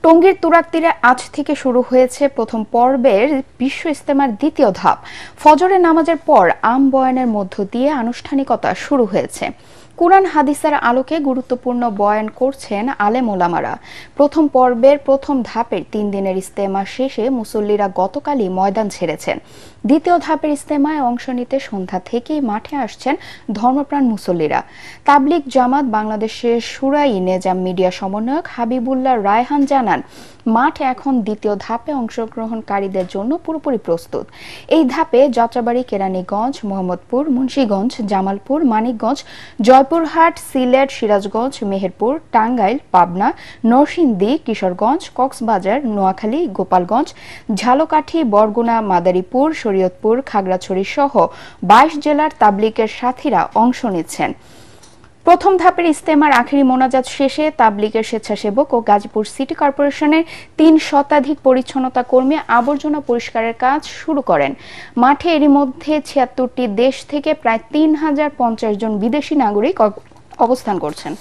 টঙ্গীর তুরাগ তীরে আজ থেকে শুরু হয়েছে প্রথম পর্বের বিশ্ব ইজতেমার দ্বিতীয় ধাপ। ফজরের নামাজের পর আম বয়ানের মধ্য দিয়ে আনুষ্ঠানিকতা শুরু হয়েছে। কুরআন হাদিসের আলোকে গুরুত্বপূর্ণ বয়ান করছেন আলেম ওলামারা। প্রথম পর্বের প্রথম ধাপের 3 দিনের ইজতেমা শেষে মুসল্লিরা গতকালই ময়দান ছেড়েছেন। দ্বিতীয় ধাপের ইজতেমায় অংশ নিতে সন্ধ্যা থেকেই মাঠে আসছেন ধর্মপ্রাণ মুসল্লিরা। তাবলিগ জামাত বাংলাদেশের শুরাই নেজাম মিডিয়া সমন্বয়ক হাবিবুল্লাহ রায়হান জানান, মাঠ এখন দ্বিতীয় ধাপে অংশগ্রহণকারীদের জন্য পুরোপুরি প্রস্তুত। এই ধাপে যাত্রাবাড়ী, কেরানীগঞ্জ, মোহাম্মদপুর, মুন্সিগঞ্জ, জামালপুর, মানিকগঞ্জ, জয়পুরহাট, সিলেট, সিরাজগঞ্জ, মেহেরপুর, টাঙ্গাইল, পাবনা, নরসিংদী, কিশোরগঞ্জ, কক্সবাজার, নোয়াখালী, গোপালগঞ্জ, ঝালকাঠি, বরগুনা, মাদারীপুর, শরীয়তপুর, খাগড়াছড়ি সহ 22 জেলার তাবলিগের সাথীরা অংশ নিচ্ছেন। প্রথম ধাপের ইজতেমার আখেরি মোনাজাত শেষে তাবলিগের স্বেচ্ছাসেবক ও গাজীপুর সিটি কর্পোরেশনের 3 শতাধিক পরিচ্ছন্নতা কর্মী আবর্জনা পরিষ্কারের কাজ শুরু করেন। মাঠে এরই মধ্যে 76টি দেশ থেকে প্রায় 3050 জন বিদেশি নাগরিক অবস্থান করছেন।